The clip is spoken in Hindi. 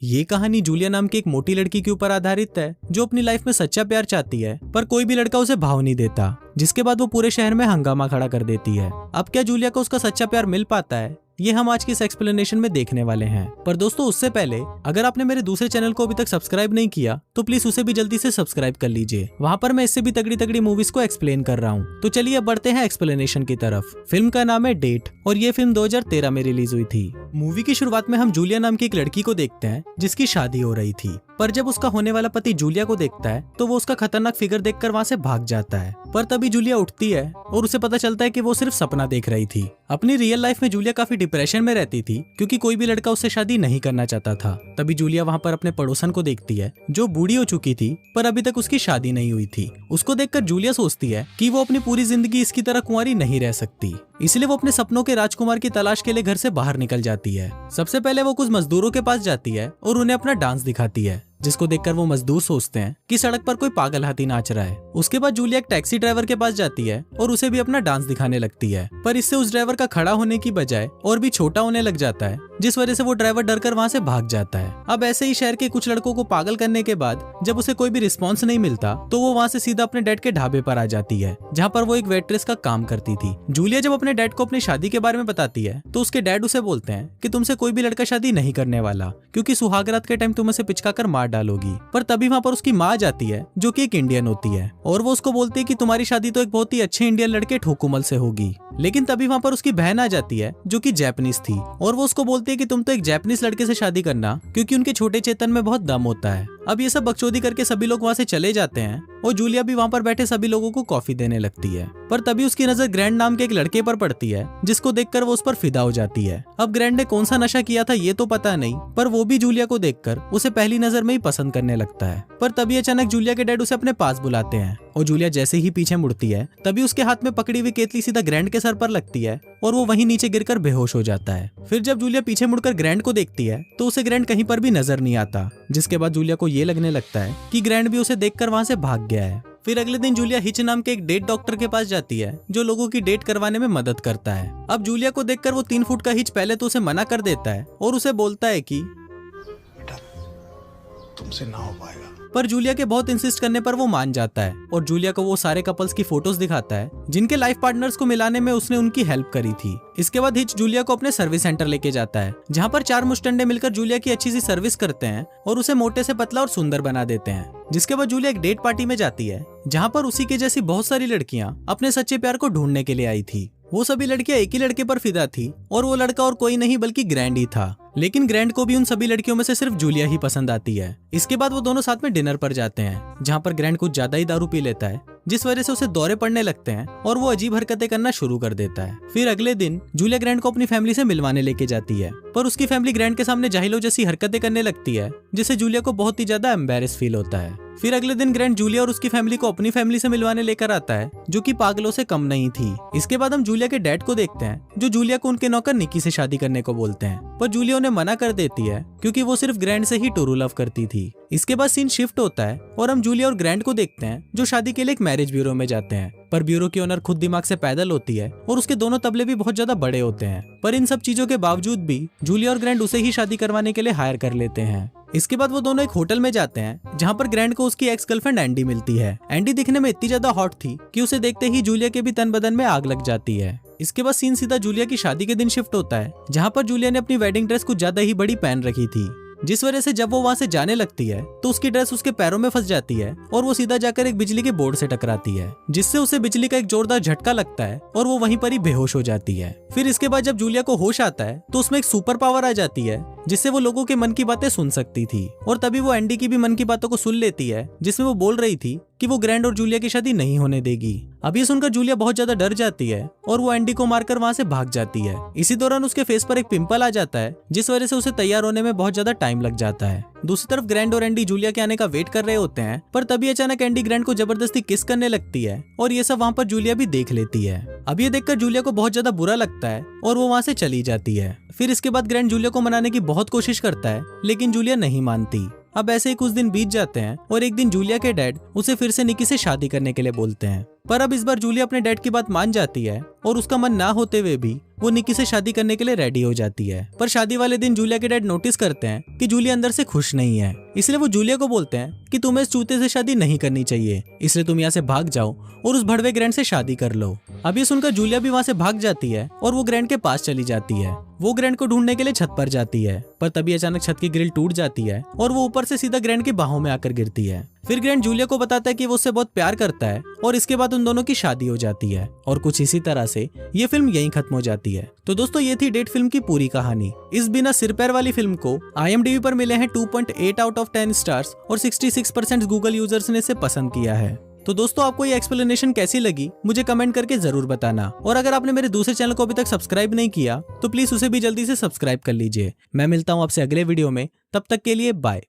ये कहानी जूलिया नाम की एक मोटी लड़की के ऊपर आधारित है जो अपनी लाइफ में सच्चा प्यार चाहती है, पर कोई भी लड़का उसे भाव नहीं देता, जिसके बाद वो पूरे शहर में हंगामा खड़ा कर देती है। अब क्या जूलिया को उसका सच्चा प्यार मिल पाता है, ये हम आज की इस एक्सप्लेनेशन में देखने वाले हैं। पर दोस्तों उससे पहले अगर आपने मेरे दूसरे चैनल को अभी तक सब्सक्राइब नहीं किया तो प्लीज उसे भी जल्दी से सब्सक्राइब कर लीजिए। वहाँ पर मैं इससे भी तगड़ी तगड़ी मूवीज को एक्सप्लेन कर रहा हूँ। तो चलिए अब बढ़ते हैं एक्सप्लेनेशन की तरफ। फिल्म का नाम है डेट और ये फिल्म 2013 में रिलीज हुई थी। मूवी की शुरुआत में हम जूलिया नाम की एक लड़की को देखते हैं जिसकी शादी हो रही थी, पर जब उसका होने वाला पति जूलिया को देखता है तो वो उसका खतरनाक फिगर देखकर वहाँ से भाग जाता है। पर तभी जूलिया उठती है और उसे पता चलता है कि वो सिर्फ सपना देख रही थी। अपनी रियल लाइफ में जूलिया काफी डिप्रेशन में रहती थी क्योंकि कोई भी लड़का उससे शादी नहीं करना चाहता था। तभी जूलिया वहाँ पर अपने पड़ोसन को देखती है जो बूढ़ी हो चुकी थी पर अभी तक उसकी शादी नहीं हुई थी। उसको देखकर जूलिया सोचती है कि वो अपनी पूरी जिंदगी इसकी तरह कुंवारी नहीं रह सकती, इसलिए वो अपने सपनों के राजकुमार की तलाश के लिए घर से बाहर निकल जाती है। सबसे पहले वो कुछ मजदूरों के पास जाती है और उन्हें अपना डांस दिखाती है, जिसको देखकर वो मजदूर सोचते हैं कि सड़क पर कोई पागल हाथी नाच रहा है। उसके बाद जूलिया एक टैक्सी ड्राइवर के पास जाती है और उसे भी अपना डांस दिखाने लगती है, पर इससे उस ड्राइवर का खड़ा होने की बजाय और भी छोटा होने लग जाता है, जिस वजह से वो ड्राइवर डरकर वहाँ से भाग जाता है। अब ऐसे ही शहर के कुछ लड़कों को पागल करने के बाद जब उसे कोई भी रिस्पॉन्स नहीं मिलता तो वो वहाँ से सीधा अपने डैड के ढाबे पर आ जाती है, जहाँ पर वो एक वेट्रेस का काम करती थी। जूलिया जब अपने डैड को अपनी शादी के बारे में बताती है तो उसके डैड उसे बोलते हैं कि तुमसे कोई भी लड़का शादी नहीं करने वाला, क्योंकि सुहागरात के टाइम तुम उसे पिचकाकर मार डालोगी। पर तभी वहाँ पर उसकी माँ आ जाती है जो कि एक इंडियन होती है और वो उसको बोलती है कि तुम्हारी शादी तो एक बहुत ही अच्छे इंडियन लड़के ठोकुमल से होगी। लेकिन तभी वहाँ पर उसकी बहन आ जाती है जो कि जापानीज थी और वो उसको बोलती है कि तुम तो एक जापानीज लड़के से शादी करना, क्योंकि उनके छोटे चेतन में बहुत दम होता है। अब ये सब बकचोदी करके सभी लोग वहाँ से चले जाते हैं और जूलिया भी वहाँ पर बैठे सभी लोगों को कॉफी देने लगती है। पर तभी उसकी नजर ग्रैंड नाम के एक लड़के पर पड़ती है जिसको देखकर वो उस पर फिदा हो जाती है। अब ग्रैंड ने कौन सा नशा किया था ये तो पता नहीं, पर वो भी जूलिया को देखकर उसे पहली नजर में ही पसंद करने लगता है। पर तभी अचानक जूलिया के डैड उसे अपने पास बुलाते हैं और जूलिया जैसे ही पीछे मुड़ती है तभी उसके हाथ में पकड़ी हुई केतली सीधा ग्रैंड के सर पर लगती है और वो वहीं नीचे गिरकर बेहोश हो जाता है। फिर जब जूलिया पीछे मुड़कर ग्रैंड को देखती है तो उसे ग्रैंड कहीं पर भी नजर नहीं आता, जिसके बाद जूलिया को ये लगने लगता है कि ग्रैंड भी उसे देखकर वहां से भाग गया है। फिर अगले दिन जूलिया हिच नाम के एक डेट डॉक्टर के पास जाती है जो लोगों की डेट करवाने में मदद करता है। अब जूलिया को देखकर वो 3 फुट का हिच पहले तो उसे मना कर देता है और उसे बोलता है कि बेटा तुमसे ना हो पाएगा, पर जूलिया के बहुत इंसिस्ट करने पर वो मान जाता है और जूलिया को वो सारे कपल्स की फोटोज दिखाता है जिनके लाइफ पार्टनर्स को मिलाने में उसने उनकी हेल्प करी थी। इसके बाद हिच जूलिया को अपने सर्विस सेंटर लेके जाता है जहाँ पर 4 मुस्टंडे मिलकर जूलिया की अच्छी सी सर्विस करते हैं और उसे मोटे से पतला और सुंदर बना देते हैं। जिसके बाद जूलिया एक डेट पार्टी में जाती है जहाँ पर उसी के जैसी बहुत सारी लड़कियां अपने सच्चे प्यार को ढूंढने के लिए आई थी। वो सभी लड़कियां एक ही लड़के पर फिदा थी और वो लड़का और कोई नहीं बल्कि ग्रैंड ही था। लेकिन ग्रैंड को भी उन सभी लड़कियों में से सिर्फ जूलिया ही पसंद आती है। इसके बाद वो दोनों साथ में डिनर पर जाते हैं जहाँ पर ग्रैंड कुछ ज्यादा ही दारू पी लेता है, जिस वजह से उसे दौरे पड़ने लगते हैं और वो अजीब हरकतें करना शुरू कर देता है। फिर अगले दिन जूलिया ग्रैंड को अपनी फैमिली से मिलवाने लेके जाती है, पर उसकी फैमिली ग्रैंड के सामने जाहिलों जैसी हरकतें करने लगती है जिससे जूलिया को बहुत ही ज्यादा एम्बैरेस फील होता है। फिर अगले दिन ग्रैंड जूलिया और उसकी फैमिली को अपनी फैमिली से मिलवाने लेकर आता है जो कि पागलों से कम नहीं थी। इसके बाद हम जूलिया के डैड को देखते हैं जो जूलिया को उनके नौकर निकी से शादी करने को बोलते हैं, पर जूलिया उन्हें मना कर देती है क्योंकि वो सिर्फ ग्रैंड से ही ट्रू लव करती थी। इसके बाद सीन शिफ्ट होता है और हम जूलिया और ग्रैंड को देखते हैं जो शादी के लिए एक मैरिज ब्यूरो में जाते हैं, पर ब्यूरो की ओनर खुद दिमाग से पैदल होती है और उसके दोनों तबले भी बहुत ज्यादा बड़े होते हैं। पर इन सब चीजों के बावजूद भी जूलिया और ग्रैंड उसे ही शादी करवाने के लिए हायर कर लेते हैं। इसके बाद वो दोनों एक होटल में जाते हैं जहाँ पर ग्रैंड को उसकी एक्स गर्लफ्रेंड एंडी मिलती है। एंडी दिखने में इतनी ज्यादा हॉट थी कि उसे देखते ही जूलिया के भी तन बदन में आग लग जाती है। इसके बाद सीन सीधा जूलिया की शादी के दिन शिफ्ट होता है जहाँ पर जूलिया ने अपनी वेडिंग ड्रेस कुछ ज्यादा ही बड़ी पहन रखी थी, जिस वजह से जब वो वहाँ से जाने लगती है तो उसकी ड्रेस उसके पैरों में फंस जाती है और वो सीधा जाकर एक बिजली के बोर्ड से टकराती है, जिससे उसे बिजली का एक जोरदार झटका लगता है और वो वहीं पर ही बेहोश हो जाती है। फिर इसके बाद जब जूलिया को होश आता है तो उसमें एक सुपर पावर आ जाती है जिससे वो लोगों के मन की बातें सुन सकती थी और तभी वो एंडी की भी मन की बातों को सुन लेती है जिसमें वो बोल रही थी कि वो ग्रैंड और जूलिया की शादी नहीं होने देगी। अब ये सुनकर जूलिया बहुत ज्यादा डर जाती है और वो एंडी को मारकर वहाँ से भाग जाती है। इसी दौरान उसके फेस पर एक पिंपल आ जाता है जिस वजह से उसे तैयार होने में बहुत ज्यादा टाइम लग जाता है। दूसरी तरफ ग्रैंड और एंडी जूलिया के आने का वेट कर रहे होते हैं, पर तभी अचानक एंडी ग्रैंड को जबरदस्ती किस करने लगती है और ये सब वहाँ पर जूलिया भी देख लेती है। अब ये देखकर जूलिया को बहुत ज्यादा बुरा लगता है और वो वहाँ से चली जाती है। फिर इसके बाद ग्रैंड जूलिया को मनाने की बहुत कोशिश करता है लेकिन जूलिया नहीं मानती। अब ऐसे ही कुछ दिन बीत जाते हैं और एक दिन जूलिया के डैड उसे फिर से निकी से शादी करने के लिए बोलते हैं, पर अब इस बार जूलिया अपने डैड की बात मान जाती है और उसका मन ना होते हुए भी वो निकी से शादी करने के लिए रेडी हो जाती है। पर शादी वाले दिन जूलिया के डैड नोटिस करते हैं कि जूलिया अंदर से खुश नहीं है, इसलिए वो जूलिया को बोलते हैं कि तुम्हें इस चूते से शादी नहीं करनी चाहिए, इसलिए तुम यहाँ से भाग जाओ और उस भड़वे ग्रैंड से शादी कर लो। अब ये सुनकर जूलिया भी वहाँ से भाग जाती है और वो ग्रैंड के पास चली जाती है। वो ग्रैंड को ढूंढने के लिए छत पर जाती है, पर तभी अचानक छत की ग्रिल टूट जाती है और वो ऊपर से सीधा ग्रैंड की बाहों में आकर गिरती है। फिर ग्रैंड जूलिया को बताता है कि वो उससे बहुत प्यार करता है और इसके बाद उन दोनों की शादी हो जाती है और कुछ इसी तरह से ये फिल्म यहीं खत्म हो जाती है। तो दोस्तों ये थी डेट फिल्म की पूरी कहानी। इस बिना सिर पैर वाली फिल्म को IMDb पर मिले हैं 2.8 आउट ऑफ 10 स्टार्स और 66% गूगल यूजर्स ने इसे पसंद किया है। तो दोस्तों आपको ये एक्सप्लेनेशन कैसी लगी मुझे कमेंट करके जरूर बताना, और अगर आपने मेरे दूसरे चैनल को अभी तक सब्सक्राइब नहीं किया तो प्लीज उसे भी जल्दी से सब्सक्राइब कर लीजिए। मैं मिलता हूँ आपसे अगले वीडियो में, तब तक के लिए बाय।